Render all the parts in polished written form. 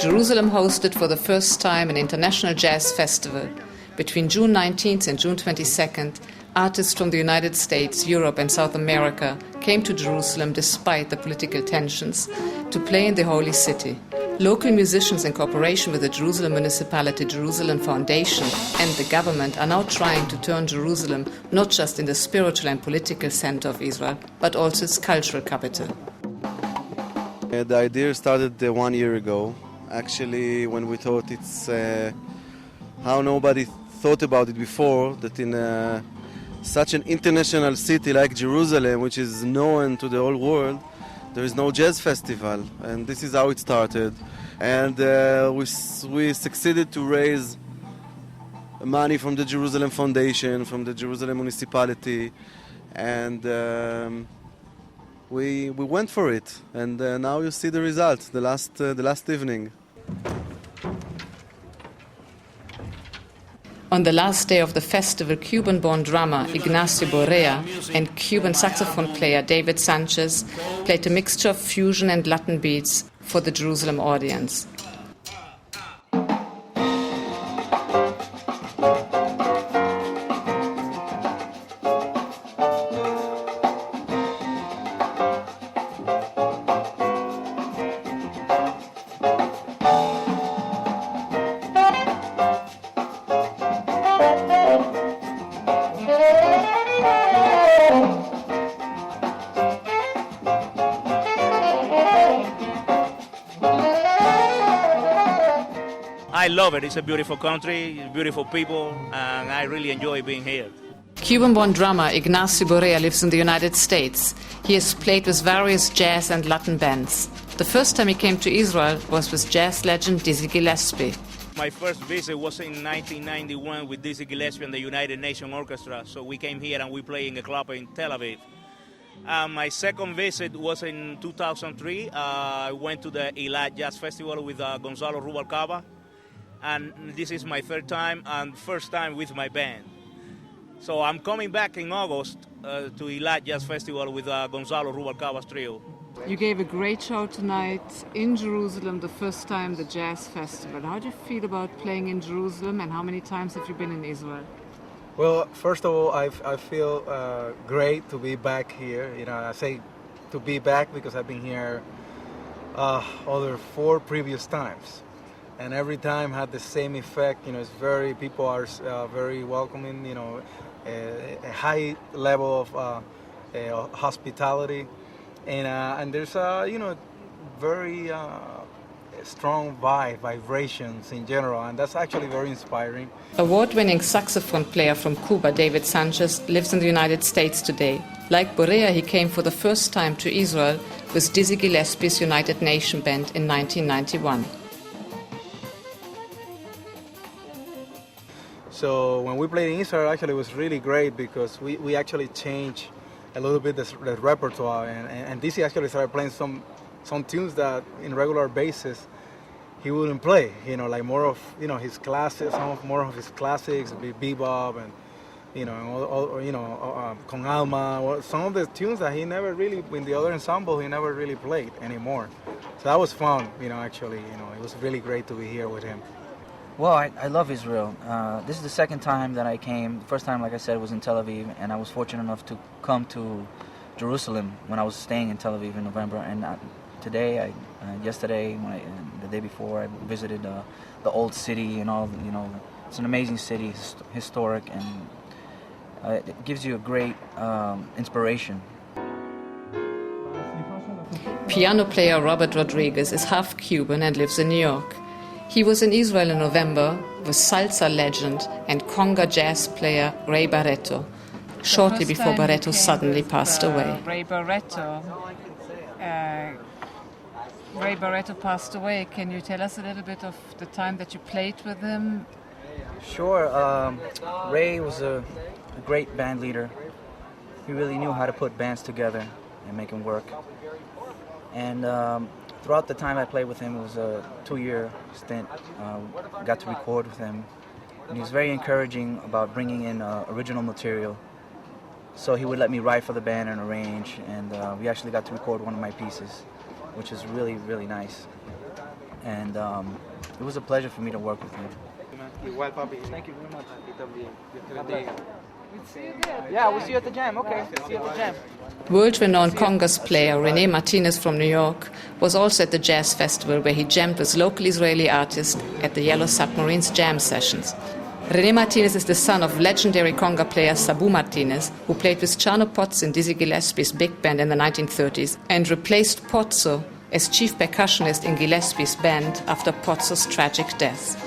Jerusalem hosted for the first time an international jazz festival. Between June 19th and June 22nd, artists from the United States, Europe and South America came to Jerusalem despite the political tensions to play in the Holy City. Local musicians in cooperation with the Jerusalem Municipality, Jerusalem Foundation and the government are now trying to turn Jerusalem not just in the spiritual and political center of Israel, but also its cultural capital. The idea started 1 year ago. Actually, when we thought it's how nobody thought about it before, that in such an international city like Jerusalem, which is known to the whole world, there is no jazz festival, and this is how it started. And we succeeded to raise money from the Jerusalem Foundation, from the Jerusalem Municipality, and we went for it. And now you see the result, the last evening. On the last day of the festival, Cuban-born drummer Ignacio Borrea and Cuban saxophone player David Sanchez played a mixture of fusion and Latin beats for the Jerusalem audience. I love it. It's a beautiful country, beautiful people, and I really enjoy being here. Cuban-born drummer Ignacio Borrea lives in the United States. He has played with various jazz and Latin bands. The first time he came to Israel was with jazz legend Dizzy Gillespie. My first visit was in 1991 with Dizzy Gillespie and the United Nations Orchestra. So we came here and we played in a club in Tel Aviv. My second visit was in 2003. I went to the Ciudad Jazz Festival with Gonzalo Rubalcaba. And this is my third time and first time with my band. So I'm coming back in August to Ciudad Jazz Festival with Gonzalo Rubalcaba's trio. You gave a great show tonight in Jerusalem, the first time the jazz festival. How do you feel about playing in Jerusalem, and how many times have you been in Israel? Well, first of all, I feel great to be back here. You know, I say to be back because I've been here other 4 previous times. And every time had the same effect. You know, people are very welcoming. You know, a high level of hospitality, and there's very strong vibrations in general, and that's actually very inspiring. Award-winning saxophone player from Cuba, David Sanchez, lives in the United States today. Like Borrea, he came for the first time to Israel with Dizzy Gillespie's United Nations Band in 1991. So when we played in Israel, actually it was really great because we actually changed a little bit the repertoire, and Dizzy actually started playing some tunes that in regular basis he wouldn't play. You know, like more of his classics, more of his classics, bebop, and Con Alma, some of the tunes that he never really in the other ensemble he never really played anymore. So that was fun. Actually, it was really great to be here with him. Well, I love Israel. This is the second time that I came. The first time, like I said, was in Tel Aviv, and I was fortunate enough to come to Jerusalem when I was staying in Tel Aviv in November. And today, yesterday, the day before, I visited the old city and all. It's an amazing city, historic, and it gives you a great inspiration. Piano player Robert Rodriguez is half Cuban and lives in New York. He was in Israel in November with salsa legend and conga jazz player Ray Barretto, shortly before Barretto suddenly passed away. Ray Barretto passed away. Can you tell us a little bit of the time that you played with him? Sure. Ray was a great band leader. He really knew how to put bands together and make them work. And throughout the time I played with him, it was a 2-year stint. Got to record with him. And he was very encouraging about bringing in original material. So he would let me write for the band and arrange, and we actually got to record one of my pieces. which is really, really nice. And it was a pleasure for me to work with him. Igual, papi. Thank you very much. Yeah, we'll see you at the jam. Okay, see you at the jam. World-renowned congas player René Martinez from New York was also at the jazz festival where he jammed with local Israeli artists at the Yellow Submarines jam sessions. René Martinez is the son of legendary conga player Sabu Martinez, who played with Chano Potts in Dizzy Gillespie's big band in the 1930s and replaced Pozzo as chief percussionist in Gillespie's band after Pozzo's tragic death.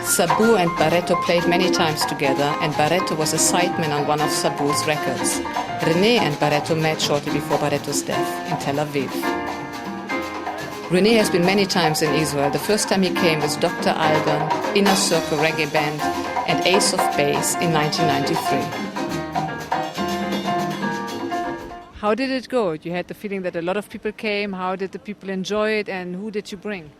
Sabu and Barreto played many times together, and Barreto was a sideman on one of Sabu's records. René and Barreto met shortly before Barreto's death in Tel Aviv. René has been many times in Israel. The first time he came was Dr. Alban, Inner Circle Reggae Band, and Ace of Base in 1993. How did it go? You had the feeling that a lot of people came. How did the people enjoy it, and who did you bring?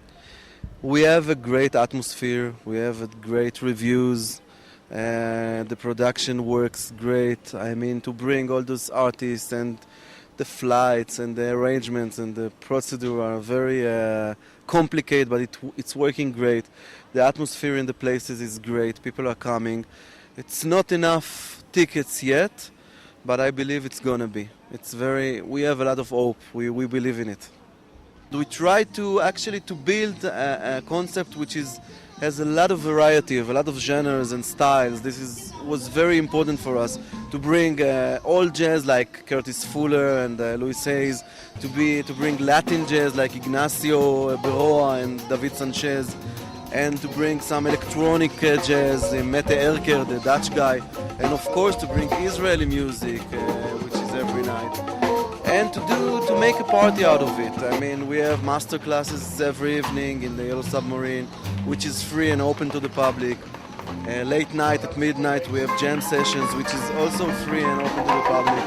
We have a great atmosphere. We have great reviews. The production works great. I mean, to bring all those artists and the flights and the arrangements and the procedure are very complicated, but it's working great. The atmosphere in the places is great. People are coming. It's not enough tickets yet, but I believe it's gonna be. We have a lot of hope. We believe in it. We try to build a concept which has a lot of variety, of a lot of genres and styles. This was very important for us to bring all jazz like Curtis Fuller and Luis Hayes, to bring Latin jazz like Ignacio Berroa and David Sanchez, and to bring some electronic jazz, Mette Erker, the Dutch guy, and of course to bring Israeli music, which is every night. And to make a party out of it. I mean, we have master classes every evening in the Yellow Submarine, which is free and open to the public. Late night at midnight we have jam sessions, which is also free and open to the public,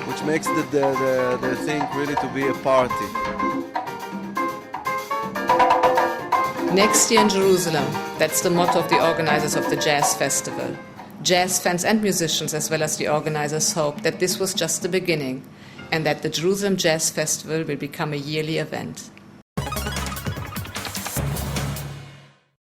which makes the thing really to be a party. Next year in Jerusalem, that's the motto of the organizers of the Jazz Festival. Jazz fans and musicians, as well as the organizers, hope that this was just the beginning, and that the Jerusalem Jazz Festival will become a yearly event.